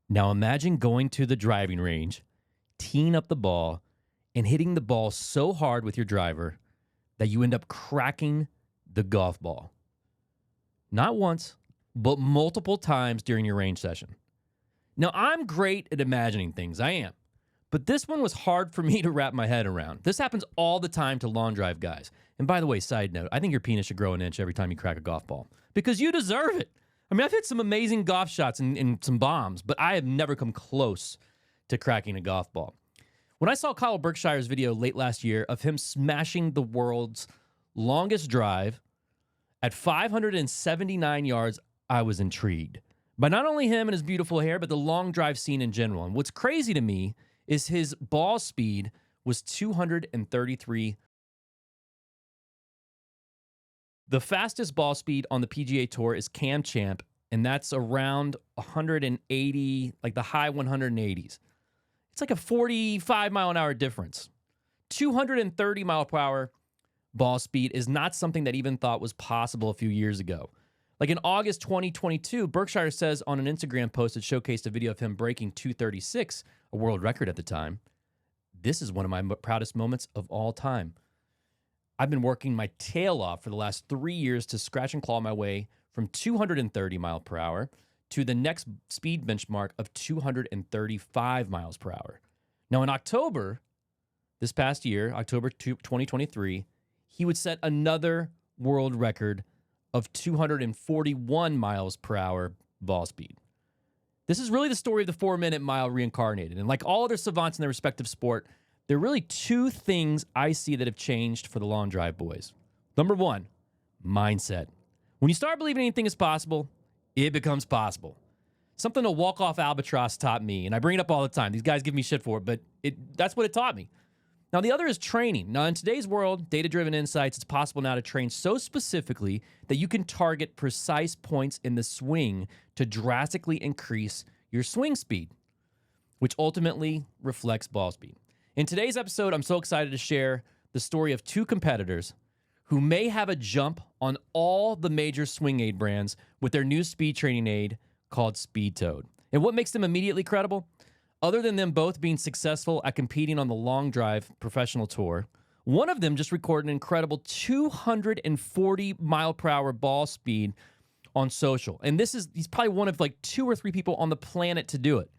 Now imagine going to the driving range, teeing up the ball, and hitting the ball so hard with your driver that you end up cracking the golf ball. Not once, but multiple times during your range session. Now, I'm great at imagining things. I am. But this one was hard for me to wrap my head around. This happens all the time to long drive guys. And by the way, side note, I think your penis should grow an inch every time you crack a golf ball because you deserve it. I mean, I've hit some amazing golf shots and some bombs, but I have never come close to cracking a golf ball. When I saw Kyle Berkshire's video late last year of him smashing the world's longest drive at 579 yards, I was intrigued by not only him and his beautiful hair, but the long drive scene in general. And what's crazy to me is his ball speed was 233. The fastest ball speed on the PGA Tour is Cam Champ, and that's around 180, like the high 180s. It's like a 45 mile an hour difference. 230 mile per hour ball speed is not something that even thought was possible a few years ago. Like in August 2022, Berkshire says on an Instagram post that showcased a video of him breaking 236, a world record at the time. This is one of my proudest moments of all time. I've been working my tail off for the last 3 years to scratch and claw my way from 230 mile per hour to the next speed benchmark of 235 miles per hour. Now in October, this past year, October 2023, he would set another world record of 241 miles per hour ball speed. This is really the story of the 4-minute mile reincarnated. And like all other savants in their respective sport, there are really two things I see that have changed for the long drive boys. Number one, mindset. When you start believing anything is possible, it becomes possible. Something a walk-off albatross taught me, and I bring it up all the time. These guys give me shit for it, but that's what it taught me. Now, the other is training. Now, in today's world, data-driven insights, it's possible now to train so specifically that you can target precise points in the swing to drastically increase your swing speed, which ultimately reflects ball speed. In today's episode, I'm so excited to share the story of two competitors who may have a jump on all the major swing aid brands with their new speed training aid called Speed Toad. And what makes them immediately credible? Other than them both being successful at competing on the long drive professional tour, one of them just recorded an incredible 240 mile per hour ball speed on social. And he's probably one of like 2 or 3 people on the planet to do it.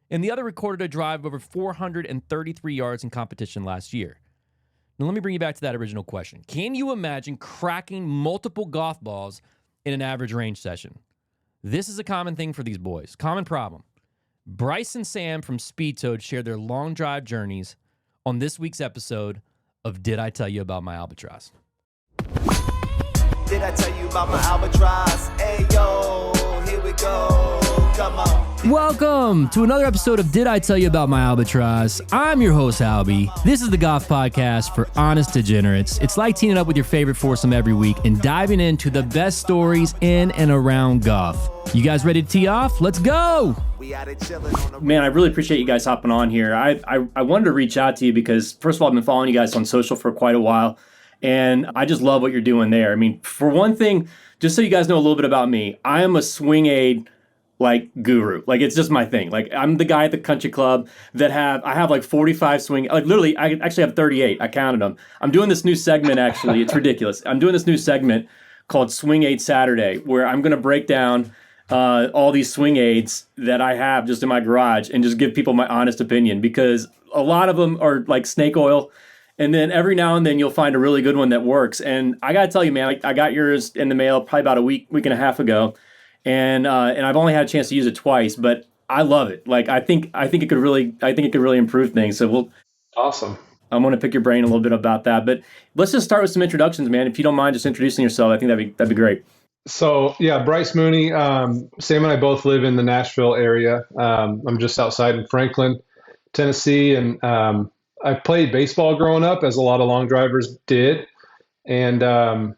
And the other recorded a drive of over 433 yards in competition last year. Now, let me bring you back to that original question. Can you imagine cracking multiple golf balls in an average range session? This is a common thing for these boys. Common problem. Bryce and Sam from Speed Toad shared their long drive journeys on this week's episode of Did I Tell You About My Albatross? Did I tell you about my albatross? Hey, yo, here we go. Come on. Welcome to another episode of Did I Tell You About My Albatross? I'm your host, Albie. This is the golf podcast for honest degenerates. It's like teaming up with your favorite foursome every week and diving into the best stories in and around golf. You guys ready to tee off? Let's go! Man, I really appreciate you guys hopping on here. I wanted to reach out to you because, first of all, I've been following you guys on social for quite a while, and I just love what you're doing there. I mean, for one thing, just so you guys know a little bit about me, I am a swing aid guru. It's just my thing. I'm the guy at the country club that I have like 45 swing, literally I actually have 38. I counted them. I'm doing this new segment actually. It's ridiculous. I'm doing this new segment called Swing Aid Saturday where I'm going to break down all these swing aids that I have just in my garage and just give people my honest opinion because a lot of them are like snake oil. And then every now and then you'll find a really good one that works. And I got to tell you, man, I got yours in the mail probably about a week and a half ago. And I've only had a chance to use it twice, but I love it. I think it could really improve things. So Awesome. I'm going to pick your brain a little bit about that, but let's just start with some introductions, man. If you don't mind just introducing yourself, I think that'd be great. So yeah, Bryce Mooney, Sam and I both live in the Nashville area. I'm just outside in Franklin, Tennessee. And I played baseball growing up as a lot of long drivers did. And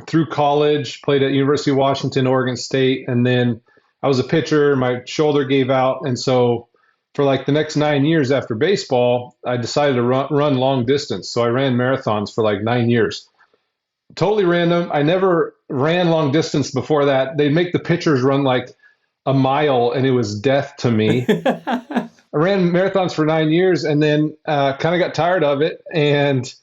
through college, played at University of Washington, Oregon State, and then I was a pitcher. My shoulder gave out, and so for the next 9 years after baseball, I decided to run long distance. So I ran marathons for 9 years. Totally random. I never ran long distance before that. They'd make the pitchers run a mile, and it was death to me. I ran marathons for 9 years, and then kind of got tired of it and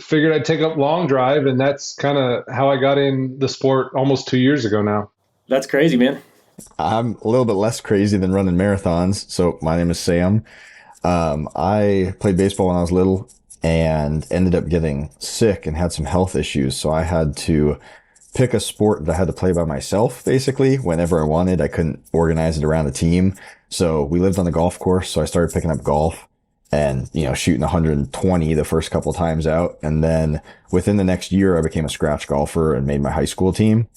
figured I'd take up long drive, and that's kind of how I got in the sport almost 2 years ago now. That's crazy, man. I'm a little bit less crazy than running marathons. So my name is Sam. I played baseball when I was little and ended up getting sick and had some health issues. So I had to pick a sport that I had to play by myself, basically, whenever I wanted. I couldn't organize it around a team. So we lived on the golf course. So I started picking up golf and, shooting 120 the first couple times out. And then within the next year, I became a scratch golfer and made my high school team.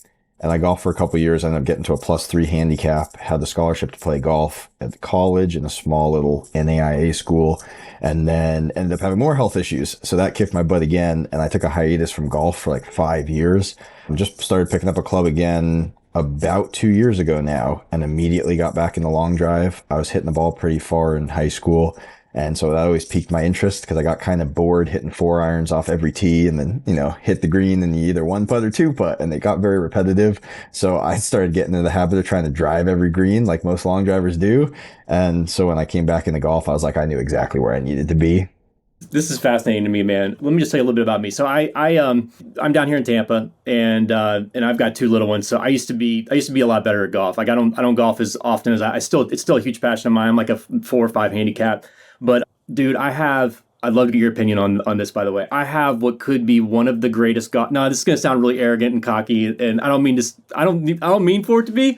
And I golfed for a couple of years. I ended up getting to a +3 handicap, had the scholarship to play golf at college in a small little NAIA school, and then ended up having more health issues. So that kicked my butt again. And I took a hiatus from golf for like 5 years. I just started picking up a club again about 2 years ago now, and immediately got back in the long drive. I was hitting the ball pretty far in high school. And so that always piqued my interest because I got kind of bored hitting 4 irons off every tee and then, hit the green and you either 1-putt or 2-putt, and it got very repetitive. So I started getting into the habit of trying to drive every green like most long drivers do. And so when I came back into golf, I was like, I knew exactly where I needed to be. This is fascinating to me, man. Let me just tell you a little bit about me. So I'm down here in Tampa, and I've got 2 little ones. So I used to be a lot better at golf. Like I don't golf as often as it's still a huge passion of mine. I'm like a 4 or 5 handicap. But dude, I'd love to get your opinion on this, by the way. I have what could be one of the greatest no, this is going to sound really arrogant and cocky, and I don't mean for it to be.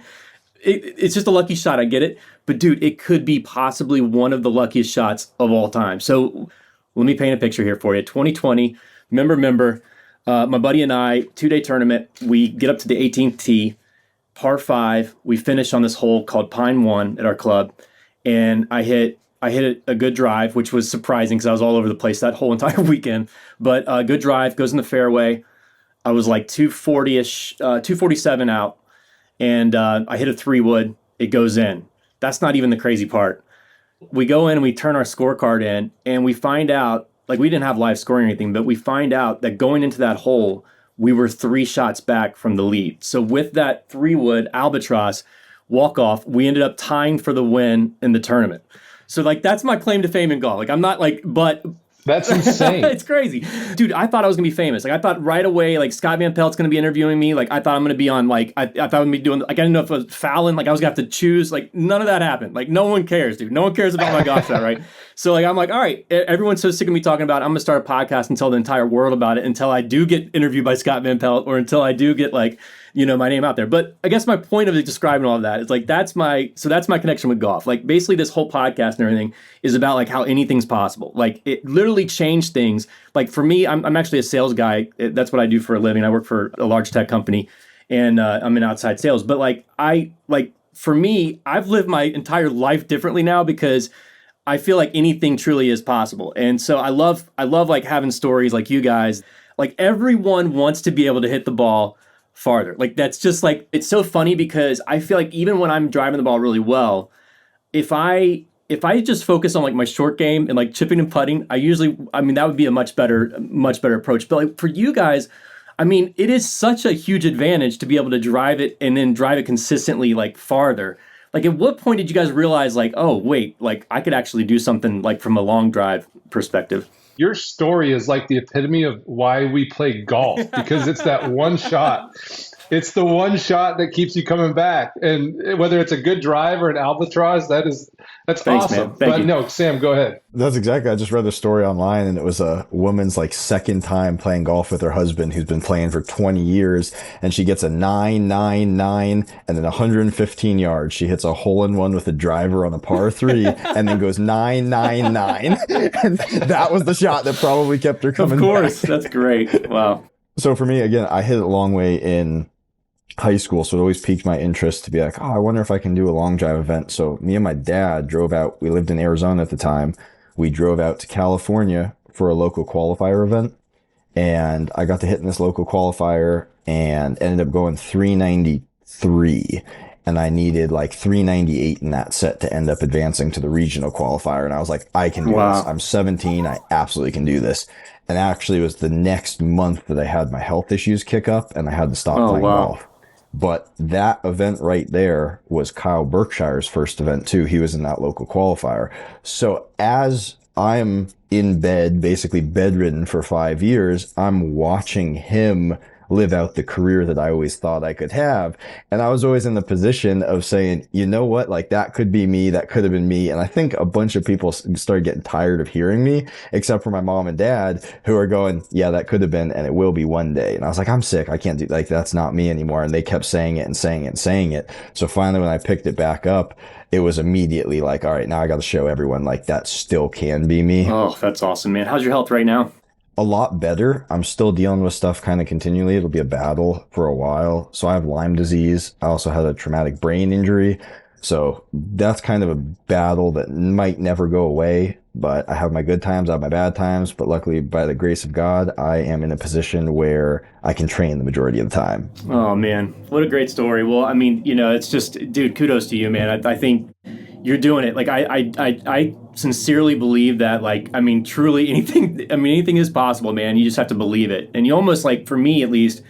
It's just a lucky shot. I get it. But dude, it could be possibly one of the luckiest shots of all time. So let me paint a picture here for you. 2020, member, my buddy and I, 2-day tournament. We get up to the 18th tee, par 5. We finish on this hole called Pine 1 at our club, and I hit a good drive, which was surprising because I was all over the place that whole entire weekend. But a good drive, goes in the fairway. I was like 240-ish, 247 out, and I hit a 3-wood. It goes in. That's not even the crazy part. We go in and we turn our scorecard in, and we find out, like, we didn't have live scoring or anything, but we find out that going into that hole, we were 3 shots back from the lead. So with that 3-wood albatross walk-off, we ended up tying for the win in the tournament. So, like, that's my claim to fame in golf. Like, I'm not, like, but... That's insane. It's crazy. Dude, I thought I was going to be famous. Like, I thought right away, like, Scott Van Pelt's going to be interviewing me. Like, I thought I'm going to be on, like, I thought I'm going to be doing, like, I didn't know if I was fouling. Like, I was going to have to choose. Like, none of that happened. Like, no one cares, dude. No one cares about my golf shot, right? So, like, I'm like, all right, everyone's so sick of me talking about it. I'm going to start a podcast and tell the entire world about it until I do get interviewed by Scott Van Pelt or until I do get, like, my name out there. But I guess my point of describing all of that is like, that's my connection with golf. Like, basically this whole podcast and everything is about like how anything's possible. Like, it literally changed things. Like, for me, I'm actually a sales guy. That's what I do for a living. I work for a large tech company, and I'm in outside sales. But for me, I've lived my entire life differently now because I feel like anything truly is possible. And so I love like having stories like you guys. Like, everyone wants to be able to hit the ball farther. Like, that's just like, it's so funny because I feel like even when I'm driving the ball really well, if I just focus on like my short game and like chipping and putting, that would be a much better approach. But like for you guys, I mean, it is such a huge advantage to be able to drive it and then drive it consistently like farther. Like, at what point did you guys realize like, oh wait, like I could actually do something like from a long drive perspective? Your story is like the epitome of why we play golf, because it's that one shot. It's the one shot that keeps you coming back. And whether it's a good drive or an albatross, that's Thanks, awesome. man. Thank you. No, Sam, go ahead. That's exactly. I just read a story online, and it was a woman's like second time playing golf with her husband, who's been playing for 20 years, and she gets a 999 and then 115 yards. She hits a hole-in-one with a driver on a par 3, and then goes 999. And that was the shot that probably kept her coming. Of course, back. That's great. Wow. So for me, again, I hit it a long way in high school, so it always piqued my interest to be like, oh, I wonder if I can do a long drive event. So me and my dad drove out. We lived in Arizona at the time. We drove out to California for a local qualifier event, and I got to hit in this local qualifier and ended up going 393, and I needed like 398 in that set to end up advancing to the regional qualifier. And I was like, I can do this. I'm 17. I absolutely can do this. And actually, it was the next month that I had my health issues kick up, and I had to stop playing golf. But that event right there was Kyle Berkshire's first event too. He was in that local qualifier. So as I'm in bed, basically bedridden for 5 years, I'm watching him live out the career that I always thought I could have. And I was always in the position of saying, you know what, like that could be me, that could have been me. And I think a bunch of people started getting tired of hearing me, except for my mom and dad, who are going, yeah, that could have been, and it will be one day. And I was like, I'm sick. I can't do, like, that's not me anymore. And they kept saying it and saying it and saying it. So finally, when I picked it back up, it was immediately like, all right, now I got to show everyone like that still can be me. Oh, that's awesome, man. How's your health right now? A lot better. I'm still dealing with stuff kind of continually. It'll be a battle for a while. So I have Lyme disease. I also had a traumatic brain injury. So that's kind of a battle that might never go away. But I have my good times, I have my bad times. But luckily, by the grace of God, I am in a position where I can train the majority of the time. Oh, man. What a great story. Well, I mean, you know, it's just, dude, kudos to you, man. I think you're doing it. Like, I sincerely believe that, like, I mean, truly anything is possible, man. You just have to believe it. And you almost, like, for me at least,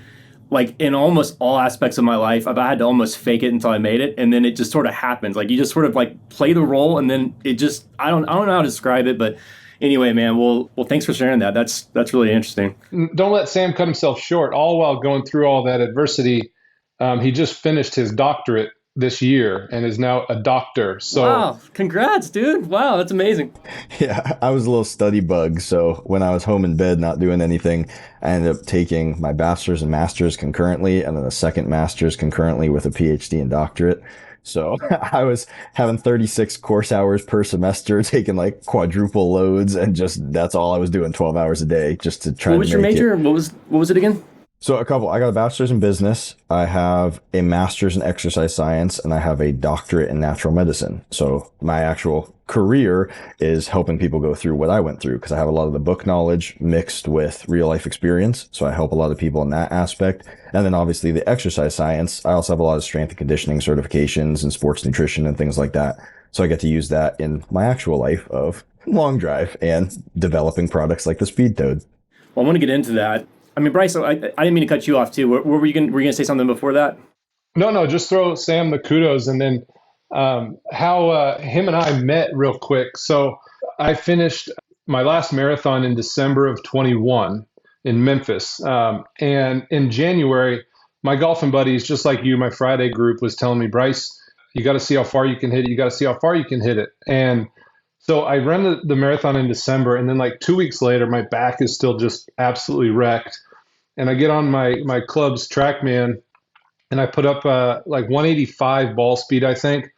like in almost all aspects of my life, I've had to almost fake it until I made it. And then it just sort of happens. Like you just sort of like play the role and then it just, I don't know how to describe it, but anyway, man, well, thanks for sharing that. That's really interesting. Don't let Sam cut himself short. All while going through all that adversity, he just finished his doctorate this year and is now a doctor. So wow, congrats, dude. Wow, that's amazing. Yeah, I was a little study bug. So when I was home in bed, not doing anything, I ended up taking my bachelor's and master's concurrently, and then a second master's concurrently with a PhD and doctorate. So I was having 36 course hours per semester, taking like quadruple loads, and just that's all I was doing, 12 hours a day, just to try to make it. What was your major? What was it again? So I got a bachelor's in business, I have a master's in exercise science, and I have a doctorate in natural medicine. So my actual career is helping people go through what I went through, because I have a lot of the book knowledge mixed with real life experience. So I help a lot of people in that aspect. And then obviously the exercise science, I also have a lot of strength and conditioning certifications and sports nutrition and things like that. So I get to use that in my actual life of long drive and developing products like the Speed Toad. Well, I want to get into that. I mean, Bryce, I didn't mean to cut you off too. Were you going to say something before that? No, just throw Sam the kudos, and then how him and I met real quick. So I finished my last marathon in December of 21 in Memphis. And in January, my golfing buddies, just like you, my Friday group was telling me, Bryce, you got to see how far you can hit it. You got to see how far you can hit it. And so I ran the marathon in December, and then like 2 weeks later, my back is still just absolutely wrecked. And I get on my club's TrackMan, and I put up like 185 ball speed, I think.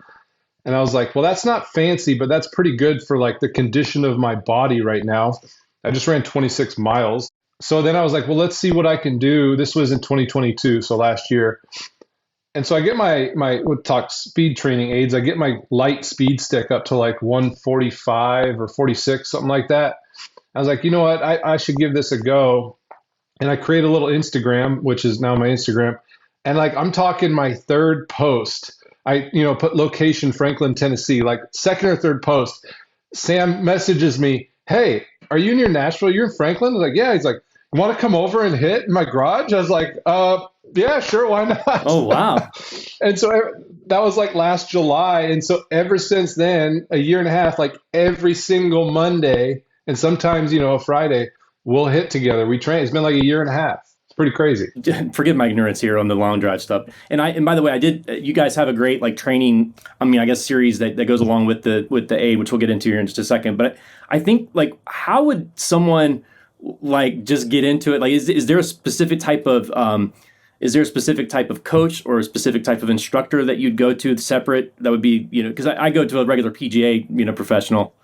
And I was like, well, that's not fancy, but that's pretty good for like the condition of my body right now. I just ran 26 miles. So then I was like, well, let's see what I can do. This was in 2022, so last year. And so I get my we'll talk speed training aids. I get my light speed stick up to like 145 or 46, something like that. I was like, you know what? I should give this a go. And I create a little Instagram, which is now my Instagram. And like, I'm talking my third post. I, put location Franklin, Tennessee, like second or third post. Sam messages me, hey, are you near Nashville? You're in Franklin? I was like, yeah. He's like, you want to come over and hit in my garage? I was like, yeah, sure. Why not? Oh, wow. And so that was like last July. And so ever since then, a year and a half, like every single Monday and sometimes, a Friday, we'll hit together. We train. It's been like a year and a half. It's pretty crazy. Forgive my ignorance here on the long drive stuff. And by the way, you guys have a great like training, series that goes along with the aid, which we'll get into here in just a second. But I think like, how would someone like just get into it? Like, is there a specific type of coach or a specific type of instructor that you'd go to separate? That would be, because I go to a regular PGA, professional.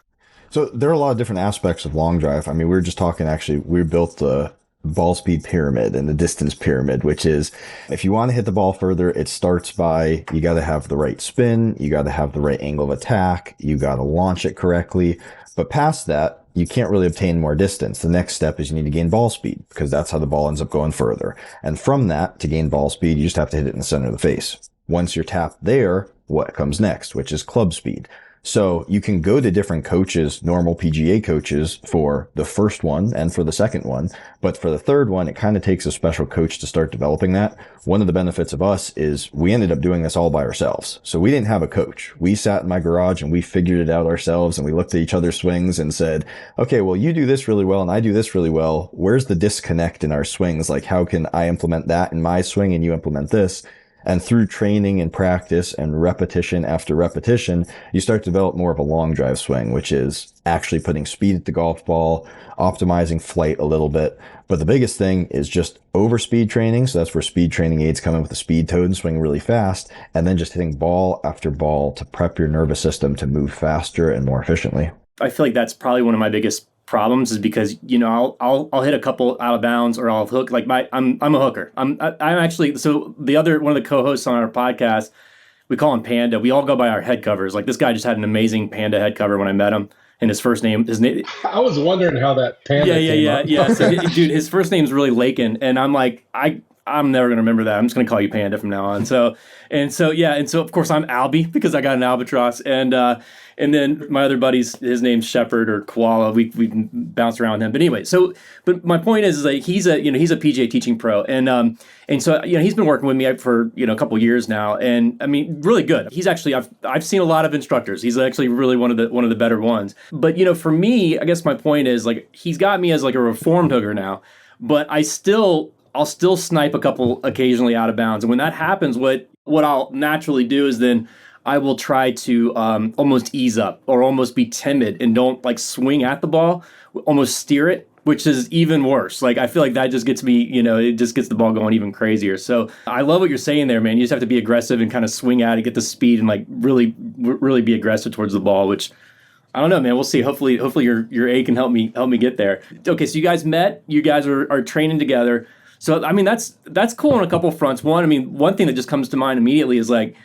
So there are a lot of different aspects of long drive. I mean, we were just talking, actually, we built the ball speed pyramid and the distance pyramid, which is if you want to hit the ball further, it starts by you got to have the right spin, you got to have the right angle of attack, you got to launch it correctly. But past that, you can't really obtain more distance. The next step is you need to gain ball speed because that's how the ball ends up going further. And from that, to gain ball speed, you just have to hit it in the center of the face. Once you're tapped there, what comes next, which is club speed. So you can go to different coaches, normal PGA coaches, for the first one and for the second one. But for the third one, it kind of takes a special coach to start developing that. One of the benefits of us is we ended up doing this all by ourselves. So we didn't have a coach. We sat in my garage and we figured it out ourselves, and we looked at each other's swings and said, okay, well, you do this really well and I do this really well. Where's the disconnect in our swings? Like, how can I implement that in my swing and you implement this? And through training and practice and repetition after repetition, you start to develop more of a long drive swing, which is actually putting speed at the golf ball, optimizing flight a little bit. But the biggest thing is just overspeed training. So that's where speed training aids come in with the speed toad and swing really fast. And then just hitting ball after ball to prep your nervous system to move faster and more efficiently. I feel like that's probably one of my biggest problems, is because, you know, I'll hit a couple out of bounds, or I'll hook. Like I'm a hooker. I'm actually, so the other one of the co-hosts on our podcast, we call him Panda. We all go by our head covers. Like, this guy just had an amazing Panda head cover when I met him, and his name. I was wondering how that Panda came up. Yeah. So, dude, his first name's really Lakin, and I'm like, I'm never gonna remember that. I'm just gonna call you Panda from now on. So of course I'm Albie, because I got an albatross, and then my other buddy's, his name's Shepherd or Koala. We bounce around him. But anyway, but my point is like, he's a PGA teaching pro, and so, you know, he's been working with me for, you know, a couple of years now, and I mean, really good. He's actually, I've seen a lot of instructors. He's actually really one of the better ones. But, you know, for me, I guess my point is, like, he's got me as like a reformed hooker now, but I'll still snipe a couple occasionally out of bounds. And when that happens, what I'll naturally do is then I will try to almost ease up, or almost be timid and don't like swing at the ball, almost steer it, which is even worse. Like, I feel like that just gets me, you know, it just gets the ball going even crazier. So I love what you're saying there, man. You just have to be aggressive and kind of swing at it, get the speed, and like really be aggressive towards the ball, which, I don't know, man. We'll see. Hopefully your A can help me get there. Okay, so you guys met. You guys are training together. So, I mean, that's cool on a couple fronts. One, I mean, one thing that just comes to mind immediately is like,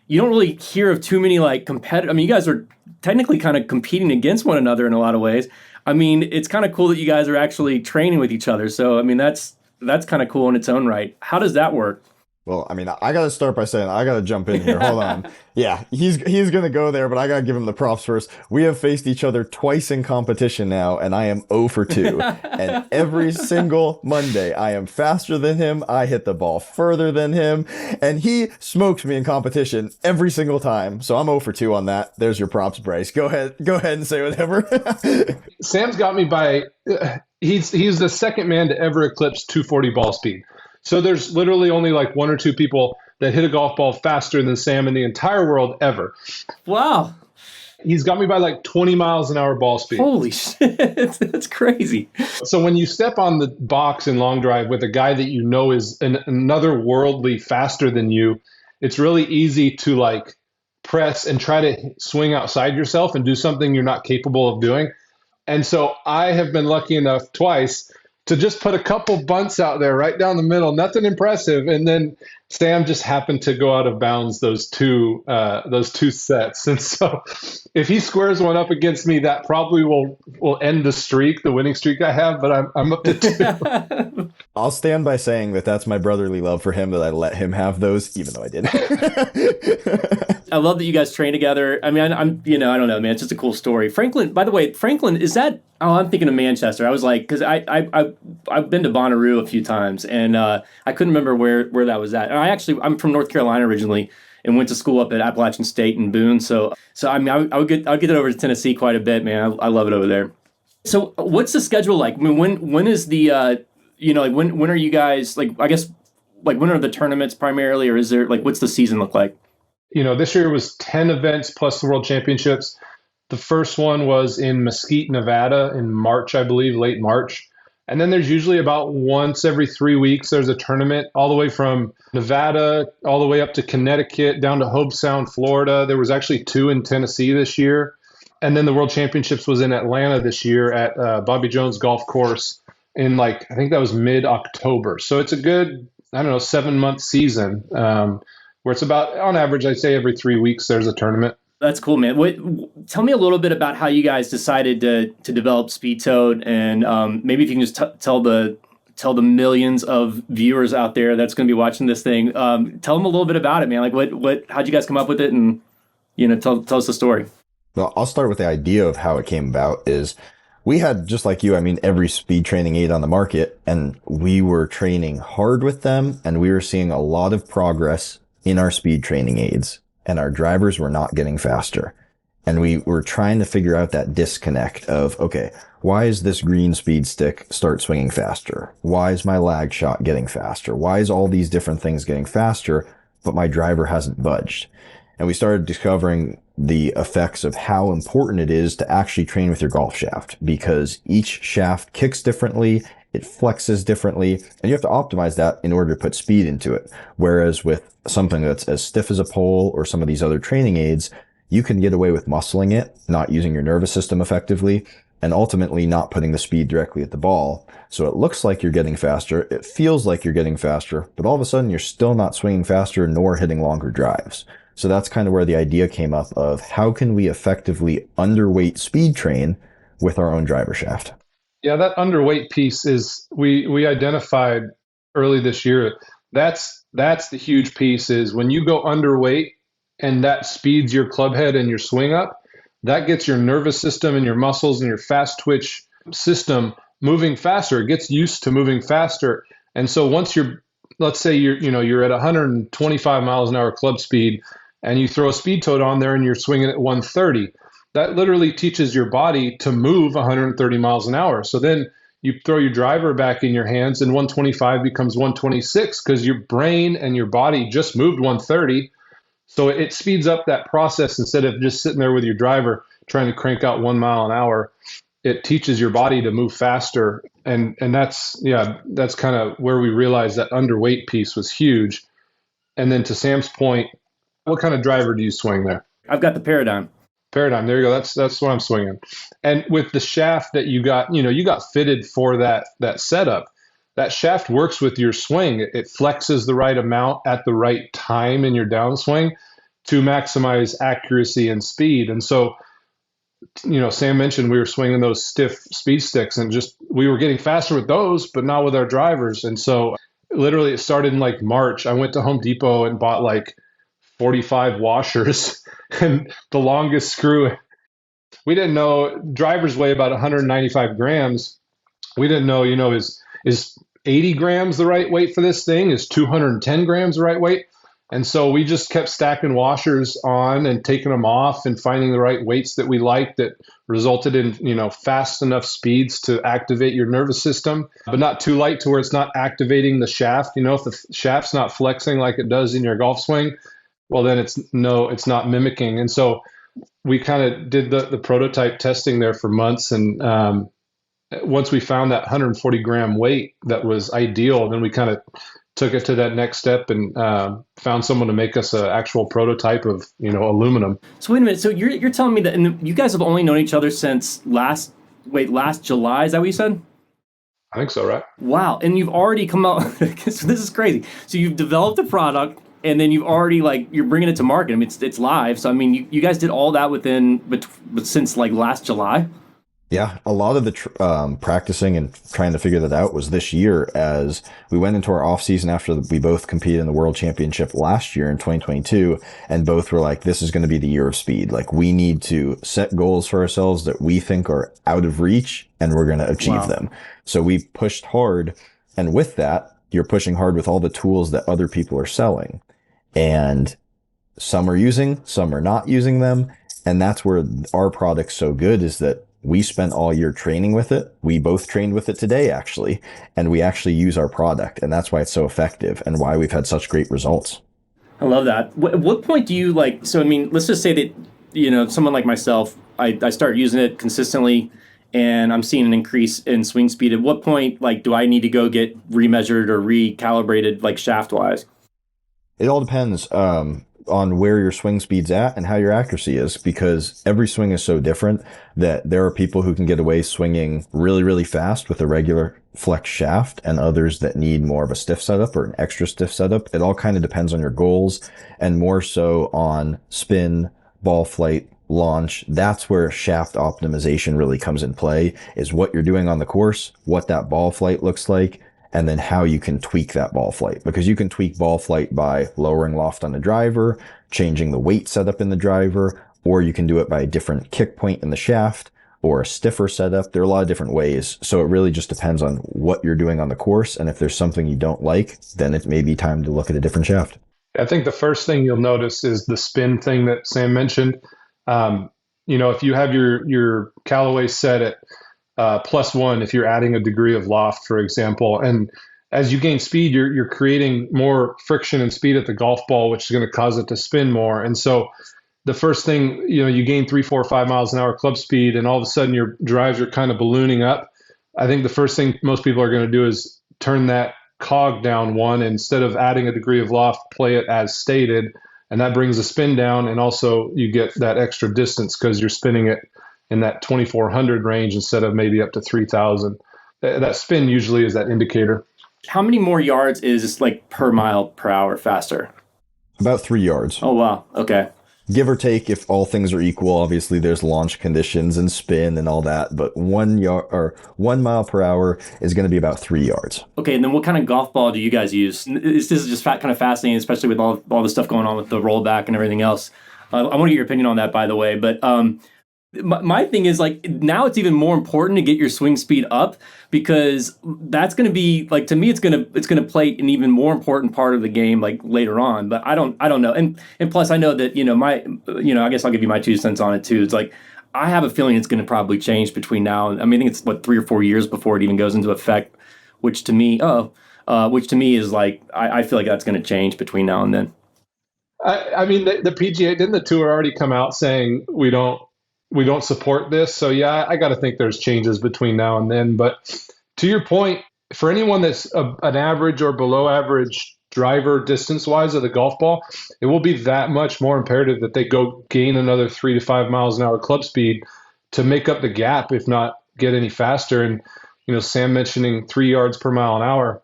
you don't really hear of too many like competitive. I mean, you guys are technically kind of competing against one another in a lot of ways. I mean, it's kind of cool that you guys are actually training with each other. So, I mean, that's kind of cool in its own right. How does that work? Well, I mean, I got to start by saying I got to jump in here. Hold on. Yeah, he's going to go there, but I got to give him the props first. We have faced each other twice in competition now, and I am 0 for 2. And every single Monday, I am faster than him. I hit the ball further than him, and he smokes me in competition every single time. So I'm 0 for 2 on that. There's your props, Bryce. Go ahead and say whatever. Sam's got me by he's the second man to ever eclipse 240 ball speed. So there's literally only like 1 or 2 people that hit a golf ball faster than Sam in the entire world ever. Wow. He's got me by like 20 miles an hour ball speed. Holy shit. That's crazy. So when you step on the box in long drive with a guy that you know is another worldly faster than you, it's really easy to like press and try to swing outside yourself and do something you're not capable of doing. And so I have been lucky enough twice to just put a couple bunts out there right down the middle, nothing impressive. And then Sam just happened to go out of bounds those two sets. And so if he squares one up against me, that probably will end the streak, the winning streak I have, but I'm up to 2. I'll stand by saying that that's my brotherly love for him, that I let him have those, even though I didn't. I love that you guys train together. I mean, I don't know, man. It's just a cool story. Franklin, by the way, is that? Oh, I'm thinking of Manchester. I was like, because I've been to Bonnaroo a few times, and I couldn't remember where that was at. And I'm from North Carolina originally, and went to school up at Appalachian State in Boone. So I mean, I'll get over to Tennessee quite a bit, man. I love it over there. So what's the schedule like? I mean, when is the like when are you guys, like, I guess, like, when are the tournaments primarily, or is there, like, what's the season look like? This year was 10 events plus the World Championships. The first one was in Mesquite, Nevada in March, I believe, late March. And then there's usually about once every 3 weeks, there's a tournament all the way from Nevada, all the way up to Connecticut, down to Hobe Sound, Florida. There was actually 2 in Tennessee this year. And then the World Championships was in Atlanta this year at Bobby Jones Golf Course in I think that was mid-October. So it's a good, 7-month season where it's about, on average, I'd say every 3 weeks there's a tournament. That's cool, man. Tell me a little bit about how you guys decided to develop Speed Toad, and maybe if you can just tell the millions of viewers out there that's going to be watching this thing, tell them a little bit about it, man. Like, how'd you guys come up with it, and tell us the story. Well, I'll start with the idea of how it came about is we had, just like you, I mean, every speed training aid on the market, and we were training hard with them, and we were seeing a lot of progress in our speed training aids, and our drivers were not getting faster. And we were trying to figure out that disconnect of, okay, why is this green speed stick start swinging faster? Why is my lag shot getting faster? Why is all these different things getting faster, but my driver hasn't budged? And we started discovering the effects of how important it is to actually train with your golf shaft, because each shaft kicks differently, it flexes differently, and you have to optimize that in order to put speed into it. Whereas with something that's as stiff as a pole or some of these other training aids, you can get away with muscling it, not using your nervous system effectively, and ultimately not putting the speed directly at the ball. So it looks like you're getting faster, it feels like you're getting faster, but all of a sudden you're still not swinging faster nor hitting longer drives. So that's kind of where the idea came up of how can we effectively underweight speed train with our own driver shaft. Yeah, that underweight piece is we identified early this year. That's the huge piece is when you go underweight and that speeds your club head and your swing up, that gets your nervous system and your muscles and your fast twitch system moving faster. It gets used to moving faster. And so once let's say you're at 125 miles an hour club speed and you throw a speed toad on there and you're swinging at 130, that literally teaches your body to move 130 miles an hour. So then you throw your driver back in your hands and 125 becomes 126 because your brain and your body just moved 130. So it speeds up that process instead of just sitting there with your driver trying to crank out 1 mile an hour. It teaches your body to move faster. And that's kind of where we realized that underweight piece was huge. And then to Sam's point, what kind of driver do you swing there? I've got the Paradigm. Paradigm. There you go. That's what I'm swinging. And with the shaft that you got fitted for that setup, that shaft works with your swing. It flexes the right amount at the right time in your downswing to maximize accuracy and speed. And so, Sam mentioned we were swinging those stiff speed sticks and we were getting faster with those, but not with our drivers. And so literally it started in like March. I went to Home Depot and bought like 45 washers and the longest screw. We didn't know drivers weigh about 195 grams. We didn't know, is 80 grams the right weight for this thing? Is 210 grams the right weight? And so we just kept stacking washers on and taking them off and finding the right weights that we liked that resulted in, fast enough speeds to activate your nervous system, but not too light to where it's not activating the shaft. If the shaft's not flexing like it does in your golf swing, well, then it's not mimicking. And so we kind of did the prototype testing there for months. And once we found that 140 gram weight that was ideal, then we kind of took it to that next step and found someone to make us an actual prototype of, aluminum. So wait a minute. So you're telling me that you guys have only known each other since last July? Is that what you said? I think so, right? Wow. And you've already come out. So this is crazy. So you've developed a product and then you've already you're bringing it to market. I mean, it's live. So, I mean, you guys did all that since last July. Yeah, a lot of the practicing and trying to figure that out was this year as we went into our off season after we both competed in the World Championship last year in 2022, and both were like, this is going to be the year of speed. Like, we need to set goals for ourselves that we think are out of reach, and we're going to achieve them. So we pushed hard, and with that, you're pushing hard with all the tools that other people are selling, and some are using, some are not using them, and that's where our product's so good is that we spent all year training with it. We both trained with it today, actually, and we actually use our product. And that's why it's so effective and why we've had such great results. I love that. At what point do you so, I mean, let's just say that, someone like myself, I start using it consistently and I'm seeing an increase in swing speed. At what point, do I need to go get remeasured or recalibrated, shaft wise? It all depends, on where your swing speed's at and how your accuracy is, because every swing is so different that there are people who can get away swinging really, really fast with a regular flex shaft and others that need more of a stiff setup or an extra stiff setup. It all kind of depends on your goals and more so on spin, ball flight, launch. That's where shaft optimization really comes in play, is what you're doing on the course, what that ball flight looks like, and then how you can tweak that ball flight. Because you can tweak ball flight by lowering loft on the driver, changing the weight setup in the driver, or you can do it by a different kick point in the shaft or a stiffer setup. There are a lot of different ways. So it really just depends on what you're doing on the course. And if there's something you don't like, then it may be time to look at a different shaft. I think the first thing you'll notice is the spin thing that Sam mentioned. If you have your Callaway set at +1, if you're adding a degree of loft, for example, and as you gain speed, you're creating more friction and speed at the golf ball, which is going to cause it to spin more. And so the first thing, you gain 3, 4, 5 miles an hour club speed, and all of a sudden your drives are kind of ballooning up. I think the first thing most people are going to do is turn that cog down 1. Instead of adding a degree of loft, play it as stated, and that brings the spin down, and also you get that extra distance because you're spinning it in that 2,400 range instead of maybe up to 3,000. That spin usually is that indicator. How many more yards is this like per mile per hour faster? About 3 yards. Oh, wow. Okay. Give or take, if all things are equal. Obviously there's launch conditions and spin and all that, but 1 mile per hour is going to be about 3 yards. Okay, and then what kind of golf ball do you guys use? This is just kind of fascinating, especially with all the stuff going on with the rollback and everything else. I want to get your opinion on that, by the way. But my thing is, like, now it's even more important to get your swing speed up, because that's going to be, like, to me, it's going to play an even more important part of the game, like, later on. But I don't know. And plus, I know that I guess I'll give you my 2 cents on it too. It's like, I have a feeling it's going to probably change between now and, I think it's 3 or 4 years before it even goes into effect, which to me is like, I feel like that's going to change between now and then. The PGA, didn't the tour already come out saying we don't support this? So yeah, I got to think there's changes between now and then. But to your point, for anyone that's an average or below average driver distance-wise of the golf ball, it will be that much more imperative that they go gain another 3 to 5 miles an hour club speed to make up the gap, if not get any faster. And, Sam mentioning 3 yards per mile an hour,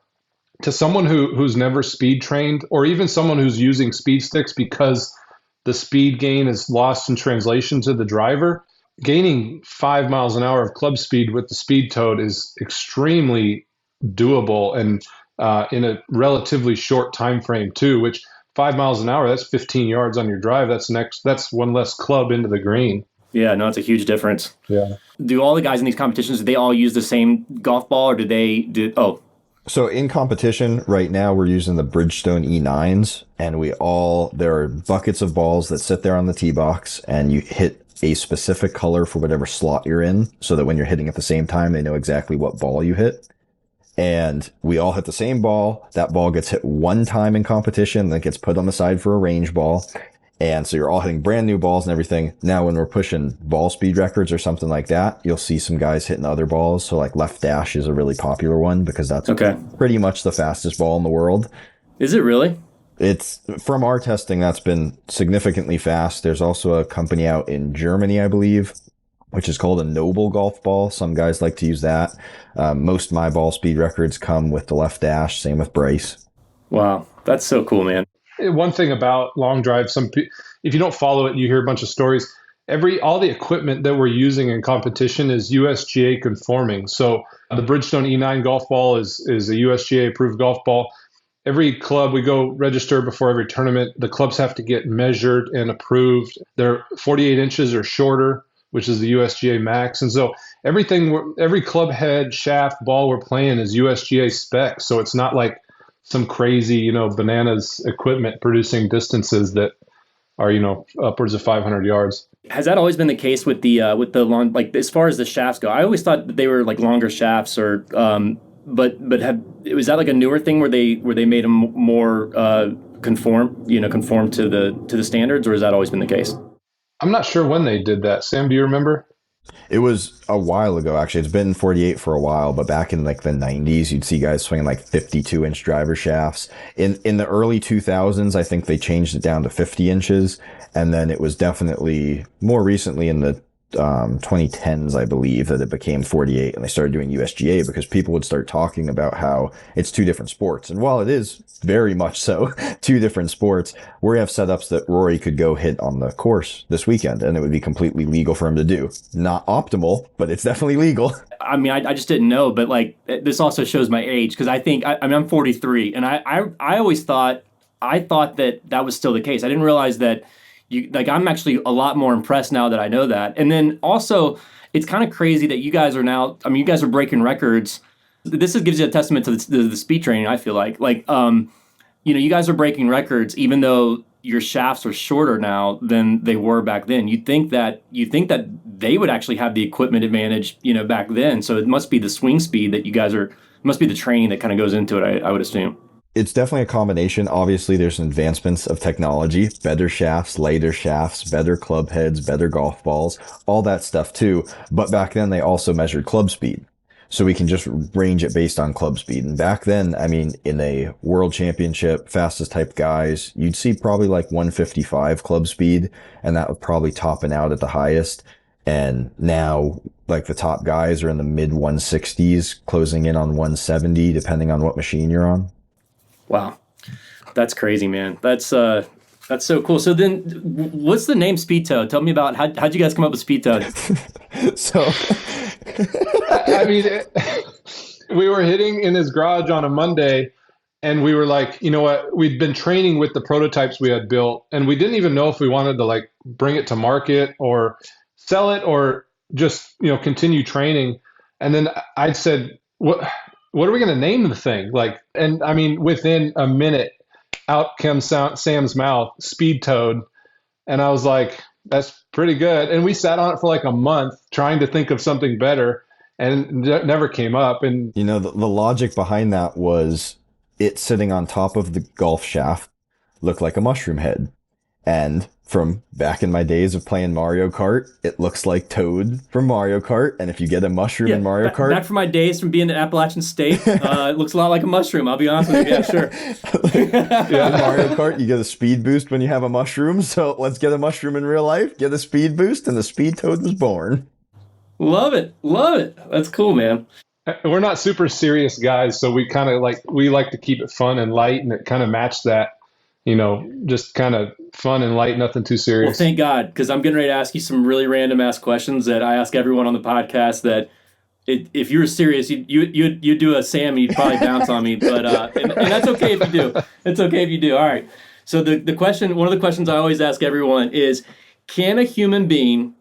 to someone who's never speed trained, or even someone who's using speed sticks because the speed gain is lost in translation to the driver, gaining 5 miles an hour of club speed with the speed toad is extremely doable, and in a relatively short time frame too, which 5 miles an hour, that's 15 yards on your drive. That's one less club into the green. Yeah, no, it's a huge difference. Yeah. Do all the guys in these competitions, do they all use the same golf ball, or do they do, So in competition right now, we're using the Bridgestone E9s, and there are buckets of balls that sit there on the tee box, and you hit a specific color for whatever slot you're in, so that when you're hitting at the same time, they know exactly what ball you hit. And we all hit the same ball. That ball gets hit one time in competition, then gets put on the side for a range ball. And so you're all hitting brand new balls and everything. Now, when we're pushing ball speed records or something like that, you'll see some guys hitting other balls. So like left dash is a really popular one, because that's pretty much the fastest ball in the world. Is it really? It's, from our testing, that's been significantly fast. There's also a company out in Germany, I believe, which is called a Noble golf ball. Some guys like to use that. Most of my ball speed records come with the left dash. Same with Bryce. Wow, that's so cool, man. One thing about long drive, if you don't follow it, you hear a bunch of stories. All the equipment that we're using in competition is USGA conforming. So the Bridgestone E9 golf ball is a USGA approved golf ball. Every club, we go register before every tournament. The clubs have to get measured and approved. They're 48 inches or shorter, which is the USGA max. And so every club head, shaft, ball we're playing is USGA spec. So it's not like some crazy, bananas equipment producing distances that are, upwards of 500 yards. Has that always been the case with the long, like as far as the shafts go? I always thought that they were like longer shafts, or was that like a newer thing where they made them more conform to the standards, or has that always been the case? I'm not sure when they did that. Sam, do you remember? It was a while ago, actually. It's been 48 for a while, but back in like the 90s, you'd see guys swinging like 52-inch driver shafts. In the early 2000s, I think they changed it down to 50 inches, and then it was definitely more recently in the 2010s, I believe, that it became 48, and they started doing USGA because people would start talking about how it's two different sports. And while it is very much so two different sports, we have setups that Rory could go hit on the course this weekend, and it would be completely legal for him to do. Not optimal, but it's definitely legal. I mean, I just didn't know, but like this also shows my age, because I think I'm 43, and I always thought that was still the case. I didn't realize that I'm actually a lot more impressed now that I know that. And then also, it's kind of crazy that you guys are now. I mean, you guys are breaking records. Gives you a testament to the speed training. I feel you guys are breaking records, even though your shafts are shorter now than they were back then. You think that they would actually have the equipment advantage, back then. So it must be the swing speed that you guys are. It must be the training that kind of goes into it. I would assume. It's definitely a combination. Obviously, there's advancements of technology, better shafts, lighter shafts, better club heads, better golf balls, all that stuff too. But back then, they also measured club speed. So we can just range it based on club speed. And back then, I mean, in a world championship, fastest type guys, you'd see probably like 155 club speed, and that would probably topping out at the highest. And now, like the top guys are in the mid 160s, closing in on 170, depending on what machine you're on. Wow, that's crazy, man. That's so cool. So then, what's the name Speed Toad? Tell me about how'd you guys come up with Speed Toad? So, I mean, we were hitting in his garage on a Monday, and we were like, you know what? We'd been training with the prototypes we had built, and we didn't even know if we wanted to like bring it to market or sell it or just continue training. And then I said, what are we going to name the thing? And I mean, within a minute, out comes Sam's mouth, Speed Toad. And I was like, that's pretty good. And we sat on it for like a month trying to think of something better, and never came up. And the logic behind that was it sitting on top of the golf shaft looked like a mushroom head. And from back in my days of playing Mario Kart, it looks like Toad from Mario Kart. And if you get a mushroom in Mario Kart... Back from my days from being at Appalachian State, it looks a lot like a mushroom, I'll be honest with you. Yeah, sure. In Mario Kart, you get a speed boost when you have a mushroom. So let's get a mushroom in real life, get a speed boost, and the Speed Toad was born. Love it. That's cool, man. We're not super serious guys, so we kind of we like to keep it fun and light, and it kind of matched that. Just kind of fun and light, nothing too serious. Well, thank God, because I'm getting ready to ask you some really random ass questions that I ask everyone on the podcast. That if you were serious, you'd do a Sam, and you'd probably bounce on me. But and that's okay if you do. It's okay if you do. All right. So the question, one of the questions I always ask everyone is, can a human being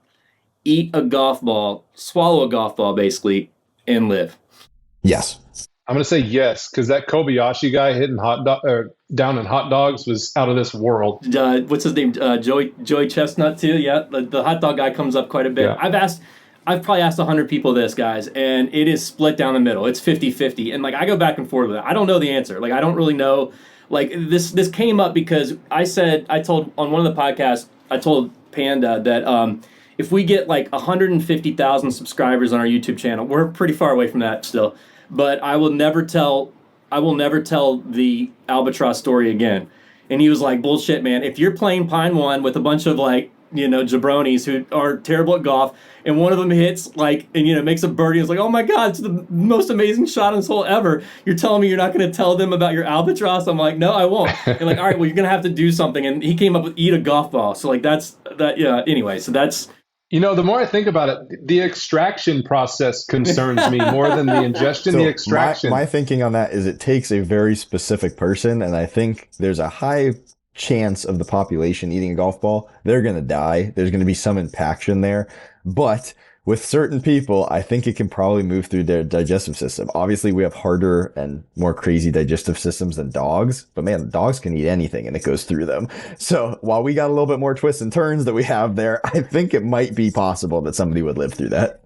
eat a golf ball, swallow a golf ball, basically, and live? Yes. I'm going to say yes, because that Kobayashi guy hitting down in hot dogs was out of this world. What's his name? Joey Chestnut too. Yeah, the hot dog guy comes up quite a bit. Yeah. I've probably asked 100 people this, guys, and it is split down the middle. It's 50-50, and I go back and forth with it. I don't know the answer. I don't really know. This came up because I told on one of the podcasts, I told Panda that if we get 150,000 subscribers on our YouTube channel, we're pretty far away from that still. But I will never tell the albatross story again. And he was like, bullshit, man. If you're playing Pine One with a bunch of jabronis who are terrible at golf, and one of them hits makes a birdie, it's like, oh my God, it's the most amazing shot in this hole ever. You're telling me you're not going to tell them about your albatross? I'm like, no, I won't. And all right, well, you're going to have to do something. And he came up with eat a golf ball. So that's that. Yeah. Anyway, so that's. The more I think about it, the extraction process concerns me more than the ingestion. So the extraction. My thinking on that is it takes a very specific person, and I think there's a high chance of the population eating a golf ball. They're going to die. There's going to be some impaction there. But with certain people, I think it can probably move through their digestive system. Obviously, we have harder and more crazy digestive systems than dogs, but man, dogs can eat anything and it goes through them. So while we got a little bit more twists and turns that we have there, I think it might be possible that somebody would live through that.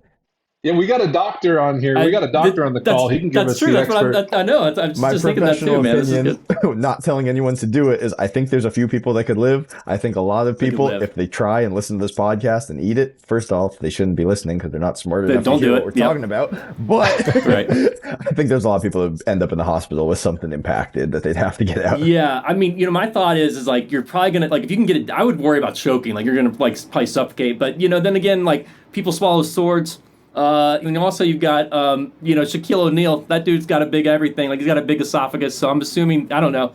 Yeah, we got a doctor on here. We got a doctor on the call. He can give us the expert. That's true. I know. I'm just thinking that too, man. Opinion, not telling anyone to do it, is I think there's a few people that could live. I think a lot of people, if they try and listen to this podcast and eat it, first off, they shouldn't be listening because they're not smart enough to hear what we're talking about. But right. I think there's a lot of people who end up in the hospital with something impacted that they'd have to get out. Yeah, I mean, my thought is you're probably gonna if you can get it. I would worry about choking. You're gonna probably suffocate. But then again, people swallow swords. And also you've got, Shaquille O'Neal. That dude's got a big everything. He's got a big esophagus. So I'm assuming, I don't know.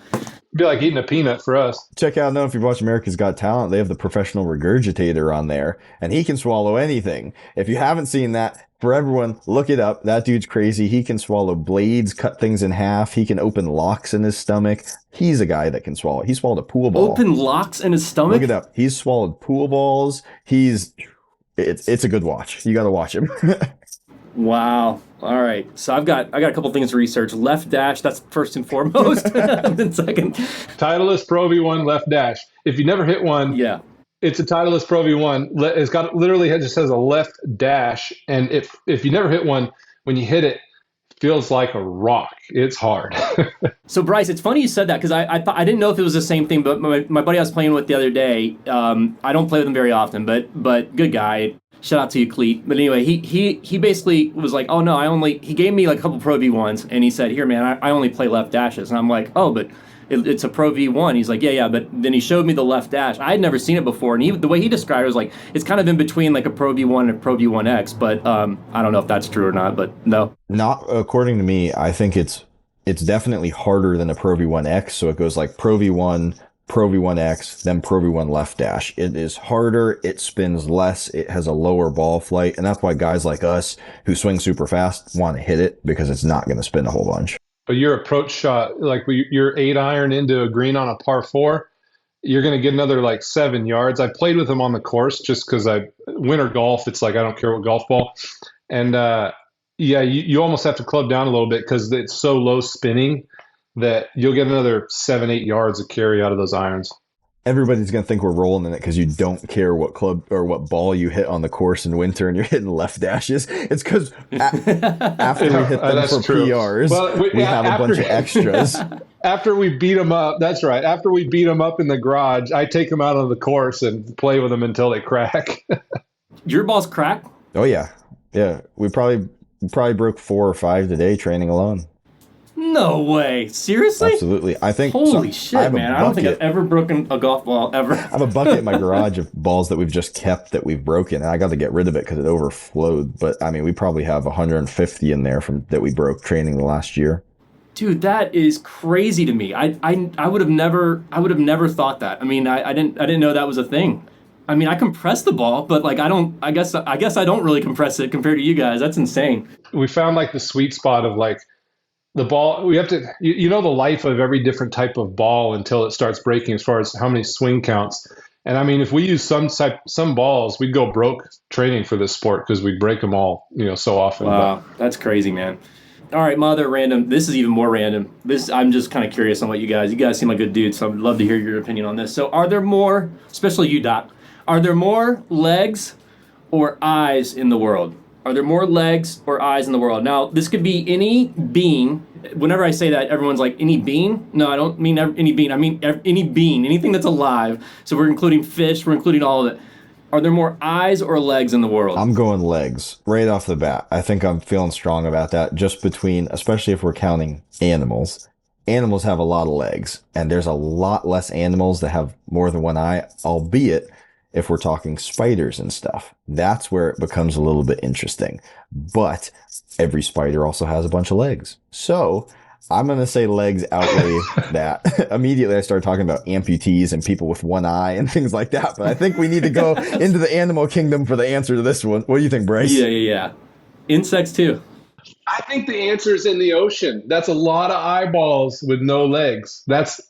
be like eating a peanut for us. Check out, I don't know if you've watched America's Got Talent, they have the professional regurgitator on there, and he can swallow anything. If you haven't seen that, for everyone, look it up. That dude's crazy. He can swallow blades, cut things in half. He can open locks in his stomach. He's a guy that can swallow. He swallowed a pool ball. Open locks in his stomach? Look it up. He's swallowed pool balls. It's a good watch. You got to watch him. Wow. All right. So I got a couple things to research. Left dash, that's first and foremost. Then second. Titleist Pro V1 left dash. If you never hit one, Yeah. it's a Titleist Pro V1. It's got literally, it just has a left dash, and if you never hit one, when you hit it, it feels like a rock. It's hard. So Bryce, it's funny you said that because I didn't know if it was the same thing, but my buddy I was playing with the other day, I don't play with him very often, but good guy. Shout out to you, Cleet. But anyway, he basically was like, oh no, he gave me like a couple Pro V1s, and he said, here man, I only play left dashes. And I'm like, oh, but it's a Pro V1. He's like, yeah, but then he showed me the left dash. I had never seen it before, and the way he described it was like, it's kind of in between like a Pro V1 and a Pro V1X, but I don't know if that's true or not, but no. Not according to me. I think it's definitely harder than a Pro V1X, so it goes like Pro V1, Pro V1X, then Pro V1 left dash. It is harder, it spins less, it has a lower ball flight, and that's why guys like us who swing super fast want to hit it, because it's not going to spin a whole bunch. But your approach shot, like your 8-iron into a green on a par 4, you're going to get another like 7 yards. I played with him on the course just because winter golf, it's like I don't care what golf ball. And yeah, you almost have to club down a little bit because it's so low spinning that you'll get another 7-8 yards of carry out of those irons. Everybody's going to think we're rolling in it because you don't care what club or what ball you hit on the course in winter and you're hitting left dashes. It's because after we hit them for true. PRs, well, we have a bunch of extras. After we beat them up, that's right. After we beat them up in the garage, I take them out on the course and play with them until they crack. Your balls crack? Oh, yeah. Yeah. We probably broke 4 or 5 today training alone. No way. Seriously? Absolutely. I think. Holy shit, man. I don't think I've ever broken a golf ball ever. I have a bucket in my garage of balls that we've just kept that we've broken, and I got to get rid of it because it overflowed. But I mean, we probably have 150 in there that we broke training the last year. Dude, that is crazy to me. I would have never thought that. I mean, I didn't know that was a thing. I mean, I compress the ball, but like I guess I don't really compress it compared to you guys. That's insane. We found like the sweet spot of like the ball. We have to, you know, the life of every different type of ball until it starts breaking as far as how many swing counts. And I mean, if we use some balls, we'd go broke training for this sport because we break them all, you know, so often. Wow, that's crazy, man. All right, my other random. This is even more random. I'm just kind of curious on what you guys seem like good dudes, so I'd love to hear your opinion on this. So are there more, especially you, Doc, are there more legs or eyes in the world? Are there more legs or eyes in the world? Now, this could be any being. Whenever I say that, everyone's like, any being? No, I don't mean any being. I mean any being, anything that's alive. So we're including fish, we're including all of it. Are there more eyes or legs in the world? I'm going legs right off the bat. I think I'm feeling strong about that, just between, especially if we're counting animals. Animals have a lot of legs, and there's a lot less animals that have more than one eye, albeit if we're talking spiders and stuff. That's where it becomes a little bit interesting. But every spider also has a bunch of legs. So I'm going to say legs outweigh that. Immediately I started talking about amputees and people with one eye and things like that. But I think we need to go into the animal kingdom for the answer to this one. What do you think, Bryce? Yeah. Insects too. I think the answer is in the ocean. That's a lot of eyeballs with no legs. That's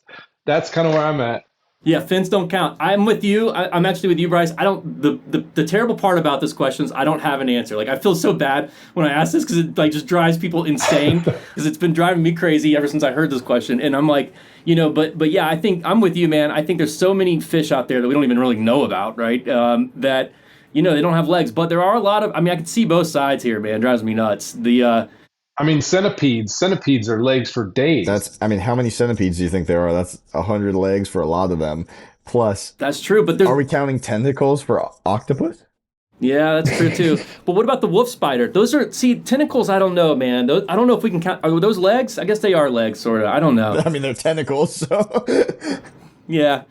kind of where I'm at. Yeah, fins don't count. I'm with you. I'm actually with you, Bryce. I don't. The terrible part about this question is I don't have an answer. Like I feel so bad when I ask this because it like just drives people insane because it's been driving me crazy ever since I heard this question. And I'm like, you know, but yeah, I think I'm with you, man. I think there's so many fish out there that we don't even really know about, right? That you know they don't have legs, but there are a lot of. I mean, I can see both sides here, man. It drives me nuts. I mean, centipedes are legs for days. How many centipedes do you think there are? That's 100 legs for a lot of them. Plus, that's true, but are we counting tentacles for octopus? Yeah, that's true too. But what about the wolf spider? Tentacles, I don't know, man. I don't know if we can count. Are those legs? I guess they are legs, sort of. I don't know. I mean, they're tentacles, so. Yeah.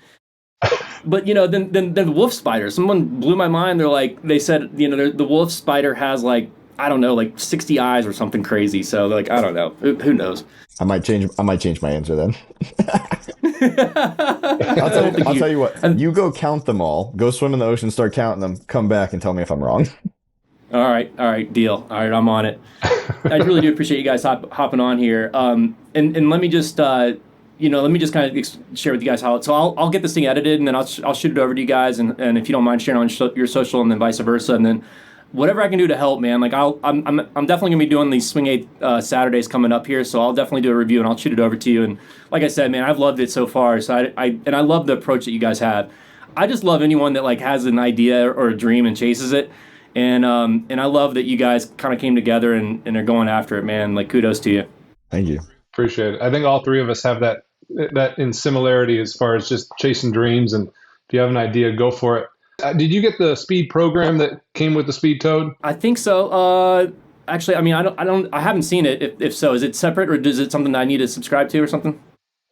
But, you know, then the wolf spider. Someone blew my mind. They said, you know, the wolf spider has like, I don't know, like 60 eyes or something crazy. So like, I don't know. Who knows? I might change my answer then. I'll tell you what. You go count them all. Go swim in the ocean, start counting them. Come back and tell me if I'm wrong. All right, deal. All right, I'm on it. I really do appreciate you guys hopping on here. And let me just let me just kind of share with you guys how. So I'll get this thing edited, and then I'll shoot it over to you guys, and if you don't mind sharing on your social, and then vice versa, and then whatever I can do to help, man. Like I'm definitely gonna be doing these Swing 8 Saturdays coming up here, so I'll definitely do a review and I'll shoot it over to you. And like I said, man, I've loved it so far. So I love the approach that you guys have. I just love anyone that like has an idea or a dream and chases it. And I love that you guys kind of came together and are going after it, man. Like, kudos to you. Thank you. Appreciate it. I think all three of us have that in similarity as far as just chasing dreams. And if you have an idea, go for it. Did you get the speed program that came with the Speed Toad? I think so. Actually, I mean, I haven't seen it. If so, is it separate, or is it something that I need to subscribe to or something?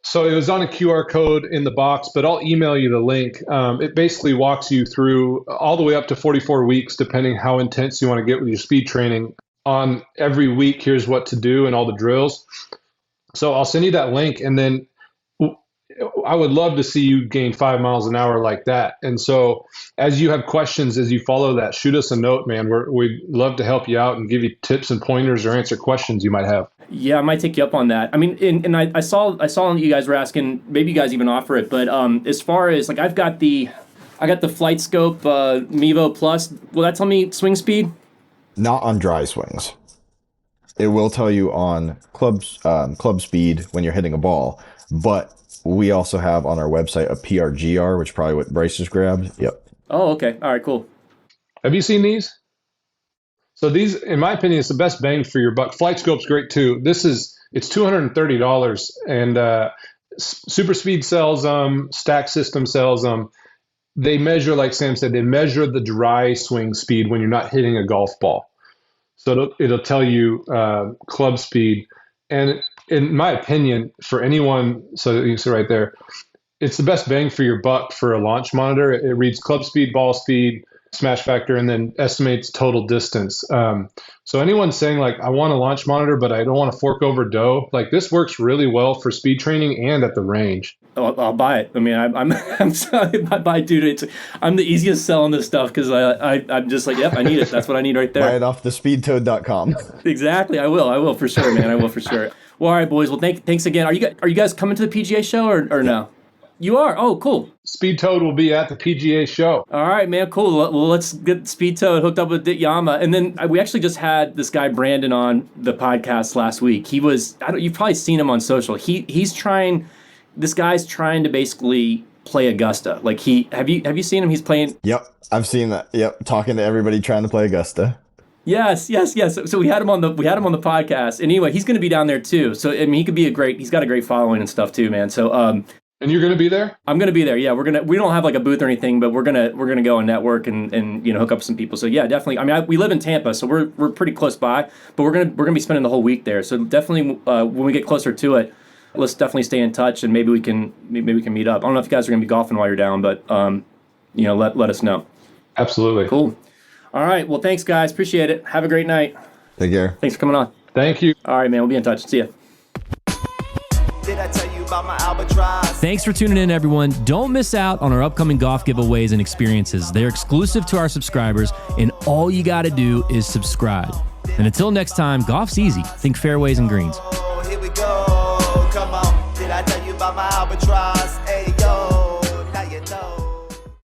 So it was on a QR code in the box, but I'll email you the link. It basically walks you through all the way up to 44 weeks, depending how intense you want to get with your speed training. On every week, here's what to do and all the drills. So I'll send you that link, and then I would love to see you gain 5 miles an hour like that. And so as you have questions, as you follow that, shoot us a note, man. We'd love to help you out and give you tips and pointers or answer questions you might have. Yeah, I might take you up on that. I mean, and I saw that you guys were asking, maybe you guys even offer it, but as far as like, I got the Flight Scope Mevo Plus. Will that tell me swing speed? Not on dry swings. It will tell you on club speed when you're hitting a ball, but we also have on our website a PRGR, which is probably what Bryce just grabbed. Yep. Oh, okay. All right, cool. Have you seen these? So these, in my opinion, it's the best bang for your buck. Flight Scope's great too. It's $230, and Super Speed sells them. Stack System sells them. They measure, like Sam said, they measure the dry swing speed when you're not hitting a golf ball. So it'll tell you club speed. And in my opinion, for anyone, so you see right there, it's the best bang for your buck for a launch monitor. It reads club speed, ball speed, smash factor, and then estimates total distance. So anyone saying like, I want a launch monitor, but I don't want to fork over dough, like this works really well for speed training and at the range. Oh, I'll buy it. I mean, I'm sorry, I buy, dude. I'm the easiest selling this stuff because I'm just like, yep, I need it. That's what I need right there. Buy it off thespeedtoad.com. Exactly. I will for sure, man. I will for sure. Well, all right, boys. Well, thanks again. Are you guys coming to the PGA show or no? You are? Oh, cool. Speed Toad will be at the PGA show. All right, man, cool. Well, let's get Speed Toad hooked up with Dit Yama. And then we actually just had this guy, Brandon, on the podcast last week. He was, you've probably seen him on social. This guy's trying to basically play Augusta. Like have you seen him? He's playing. Yep, I've seen that. Yep, talking to everybody trying to play Augusta. Yes. So we had him on the podcast. And anyway, he's going to be down there too. So I mean, he's got a great following and stuff too, man. So and you're going to be there? I'm going to be there. Yeah, we don't have like a booth or anything, but we're going to go and network and hook up with some people. So yeah, definitely. I mean, we live in Tampa, so we're pretty close by, but we're going to be spending the whole week there. So definitely when we get closer to it, let's definitely stay in touch and maybe we can meet up. I don't know if you guys are going to be golfing while you're down, but let us know. Absolutely. Cool. All right. Well, thanks guys. Appreciate it. Have a great night. Take care. Thanks for coming on. Thank you. All right, man. We'll be in touch. See ya. Did I tell you about my albatross? Thanks for tuning in, everyone. Don't miss out on our upcoming golf giveaways and experiences. They're exclusive to our subscribers, and all you got to do is subscribe. And until next time, golf's easy. Think fairways and greens. Here we go. Come on. Did I tell you about my albatross?